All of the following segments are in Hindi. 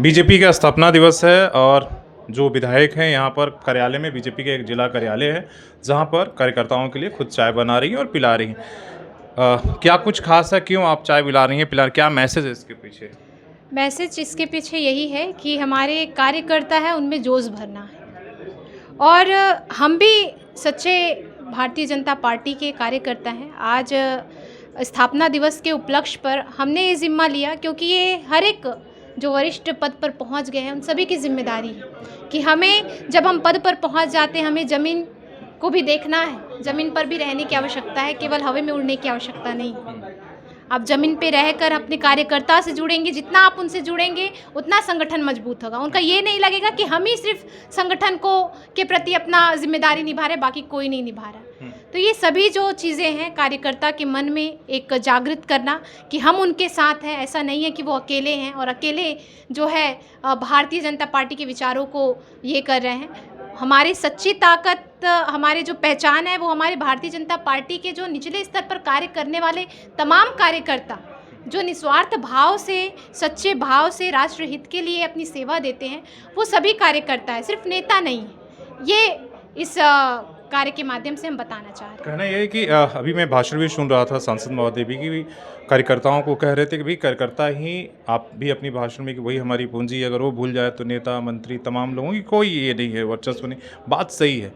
बीजेपी का स्थापना दिवस है और जो विधायक हैं यहाँ पर कार्यालय में बीजेपी के एक जिला कार्यालय है जहाँ पर कार्यकर्ताओं के लिए खुद चाय बना रही हैं और पिला रही हैं। क्या कुछ खास है, क्यों आप चाय पिला रही हैं, क्या मैसेज है इसके पीछे? मैसेज इसके पीछे यही है कि हमारे कार्यकर्ता है उनमें जोश भरना है और हम भी सच्चे भारतीय जनता पार्टी के कार्यकर्ता हैं। आज स्थापना दिवस के उपलक्ष्य पर हमने ये ज़िम्मा लिया क्योंकि ये हर एक जो वरिष्ठ पद पर पहुंच गए हैं उन सभी की जिम्मेदारी है कि हमें जब हम पद पर पहुंच जाते हैं हमें ज़मीन को भी देखना है। ज़मीन पर भी रहने की आवश्यकता है, केवल हवा में उड़ने की आवश्यकता नहीं। आप ज़मीन पे रहकर अपने कार्यकर्ता से जुड़ेंगे, जितना आप उनसे जुड़ेंगे उतना संगठन मजबूत होगा। उनका ये नहीं लगेगा कि हम ही सिर्फ संगठन को के प्रति अपना जिम्मेदारी निभा रहे, बाकी कोई नहीं निभा रहा। तो ये सभी जो चीज़ें हैं कार्यकर्ता के मन में एक जागृत करना कि हम उनके साथ हैं, ऐसा नहीं है कि वो अकेले हैं और अकेले जो है भारतीय जनता पार्टी के विचारों को ये कर रहे हैं। हमारी सच्ची ताकत, हमारी जो पहचान है वो हमारे भारतीय जनता पार्टी के जो निचले स्तर पर कार्य करने वाले तमाम कार्यकर्ता जो निस्वार्थ भाव से, सच्चे भाव से राष्ट्र हित के लिए अपनी सेवा देते हैं, वो सभी कार्यकर्ता है, सिर्फ नेता नहीं है। ये इस कार्य के माध्यम से हम बताना चाह रहे हैं। कहना यह है कि अभी मैं भाषण भी सुन रहा था सांसद महोदय भी कि कार्यकर्ताओं को कह रहे थे कि भाई कार्यकर्ता ही, आप भी अपनी भाषण में कि वही हमारी पूंजी, अगर वो भूल जाए तो नेता मंत्री तमाम लोगों की कोई ये नहीं है, वर्चस्व नहीं। बात सही है,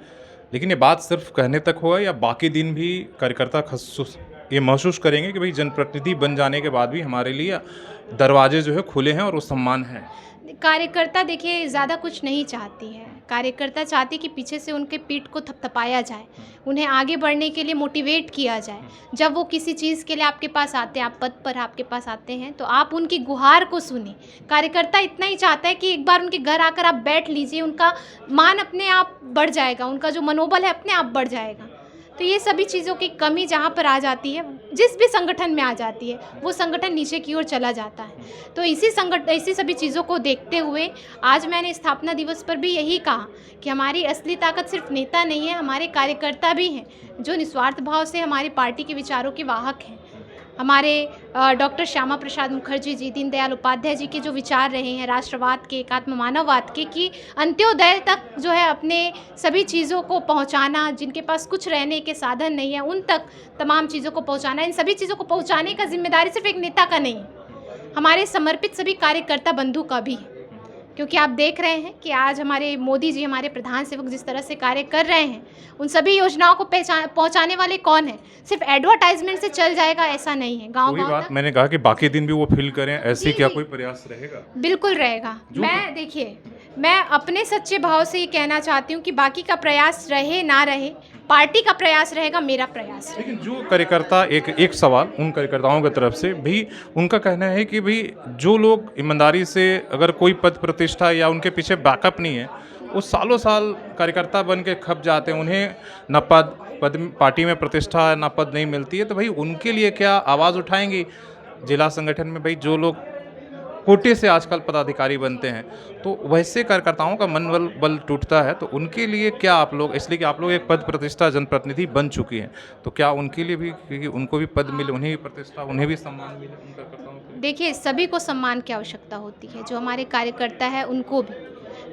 लेकिन ये बात सिर्फ कहने तक होगा या बाकी दिन भी कार्यकर्ता ये महसूस करेंगे कि भाई जनप्रतिनिधि बन जाने के बाद भी हमारे लिए दरवाजे जो है खुले हैं और वो सम्मान है? कार्यकर्ता देखिए ज़्यादा कुछ नहीं चाहती है। कार्यकर्ता चाहती कि पीछे से उनके पीठ को थपथपाया जाए, उन्हें आगे बढ़ने के लिए मोटिवेट किया जाए। जब वो किसी चीज़ के लिए आपके पास आते हैं, आप पद पर आपके पास आते हैं, तो आप उनकी गुहार को सुने। कार्यकर्ता इतना ही चाहता है कि एक बार उनके घर आकर आप बैठ लीजिए, उनका मान अपने आप बढ़ जाएगा, उनका जो मनोबल है अपने आप बढ़ जाएगा। तो ये सभी चीज़ों की कमी जहाँ पर आ जाती है, जिस भी संगठन में आ जाती है, वो संगठन नीचे की ओर चला जाता है। तो इसी सभी चीज़ों को देखते हुए आज मैंने स्थापना दिवस पर भी यही कहा कि हमारी असली ताकत सिर्फ नेता नहीं है, हमारे कार्यकर्ता भी हैं जो निस्वार्थ भाव से हमारी पार्टी के विचारों के वाहक हैं। हमारे डॉक्टर श्यामा प्रसाद मुखर्जी जी, दीनदयाल उपाध्याय जी के जो विचार रहे हैं राष्ट्रवाद के, एकात्म मानववाद के, कि अंत्योदय तक जो है अपने सभी चीज़ों को पहुंचाना, जिनके पास कुछ रहने के साधन नहीं है उन तक तमाम चीज़ों को पहुंचाना। इन सभी चीज़ों को पहुंचाने का जिम्मेदारी सिर्फ एक नेता का नहीं है, हमारे समर्पित सभी कार्यकर्ता बंधु का भी है। क्योंकि आप देख रहे हैं कि आज हमारे मोदी जी, हमारे प्रधान सेवक जिस तरह से कार्य कर रहे हैं, उन सभी योजनाओं को पहुंचाने वाले कौन है? सिर्फ एडवर्टाइजमेंट से चल जाएगा ऐसा नहीं है। गांव गांव तक मैंने कहा कि बाकी दिन भी वो फील करें, ऐसी क्या कोई प्रयास रहेगा? बिल्कुल रहेगा। मैं अपने सच्चे भाव से ये कहना चाहती हूँ कि बाकी का प्रयास रहे ना रहे, पार्टी का प्रयास रहेगा, मेरा प्रयास रहेगा। लेकिन जो कार्यकर्ता, एक सवाल उन कार्यकर्ताओं की तरफ से भी, उनका कहना है कि भाई जो लोग ईमानदारी से, अगर कोई पद प्रतिष्ठा या उनके पीछे बैकअप नहीं है, वो सालों साल कार्यकर्ता बन के खप जाते हैं, उन्हें न पद पार्टी में प्रतिष्ठा न पद नहीं मिलती है, तो भाई उनके लिए क्या आवाज़ उठाएंगी जिला संगठन में? भाई जो लोग कोटे से आजकल पदाधिकारी बनते हैं, तो वैसे कार्यकर्ताओं का मन बल टूटता है, तो उनके लिए क्या आप लोग, इसलिए कि आप लोग एक पद प्रतिष्ठा जनप्रतिनिधि बन चुकी हैं, तो क्या उनके लिए भी, क्योंकि उनको भी पद मिले, उन्हें भी प्रतिष्ठा, उन्हें भी सम्मान मिले उन कार्यकर्ताओं को? देखिए, सभी को सम्मान की आवश्यकता होती है, जो हमारे कार्यकर्ता है उनको भी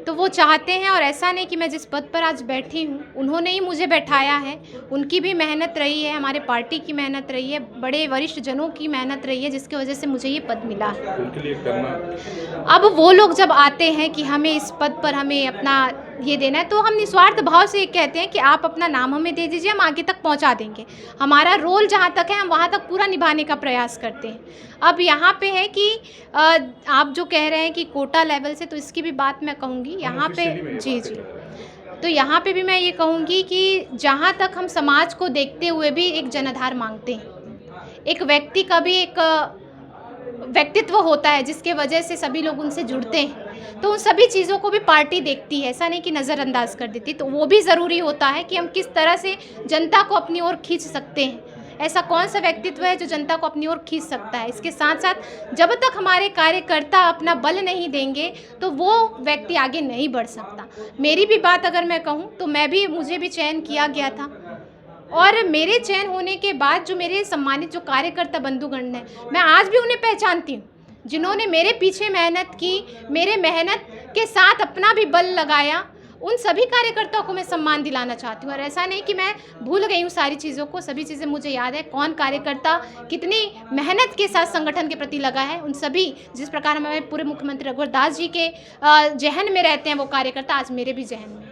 तो वो चाहते हैं। और ऐसा नहीं कि मैं जिस पद पर आज बैठी हूँ उन्होंने ही मुझे बैठाया है, उनकी भी मेहनत रही है, हमारे पार्टी की मेहनत रही है, बड़े वरिष्ठ जनों की मेहनत रही है, जिसकी वजह से मुझे ये पद मिला है। उनके लिए करना, अब वो लोग जब आते हैं कि हमें इस पद पर हमें अपना ये देना है, तो हम निस्वार्थ भाव से ये कहते हैं कि आप अपना नाम हमें दे दीजिए, हम आगे तक पहुंचा देंगे। हमारा रोल जहां तक है हम वहां तक पूरा निभाने का प्रयास करते हैं। अब यहाँ पे है कि आप जो कह रहे हैं कि कोटा लेवल से, तो इसकी भी बात मैं कहूँगी यहाँ पे। जी, तो यहाँ पे भी मैं ये कहूँगी कि जहाँ तक हम समाज को देखते हुए भी एक जनाधार मांगते हैं, एक व्यक्ति का भी एक व्यक्तित्व होता है जिसके वजह से सभी लोग उनसे जुड़ते हैं, तो उन सभी चीज़ों को भी पार्टी देखती है, ऐसा नहीं कि नज़रअंदाज कर देती। तो वो भी ज़रूरी होता है कि हम किस तरह से जनता को अपनी ओर खींच सकते हैं। ऐसा कौन सा व्यक्तित्व है जो जनता को अपनी ओर खींच सकता है? इसके साथ साथ जब तक हमारे कार्यकर्ता अपना बल नहीं देंगे तो वो व्यक्ति आगे नहीं बढ़ सकता। मेरी भी बात अगर मैं कहूँ तो मुझे भी चयन किया गया था, और मेरे चयन होने के बाद जो मेरे सम्मानित जो कार्यकर्ता बंधुगण हैं, मैं आज भी उन्हें पहचानती हूँ। जिन्होंने मेरे पीछे मेहनत की, मेरे मेहनत के साथ अपना भी बल लगाया, उन सभी कार्यकर्ताओं को मैं सम्मान दिलाना चाहती हूँ। और ऐसा नहीं कि मैं भूल गई हूँ सारी चीज़ों को, सभी चीज़ें मुझे याद है, कौन कार्यकर्ता कितनी मेहनत के साथ संगठन के प्रति लगा है। उन सभी, जिस प्रकार हमारे पूर्व मुख्यमंत्री रघुवर दास जी के जहन में रहते हैं वो कार्यकर्ता, आज मेरे भी जहन में।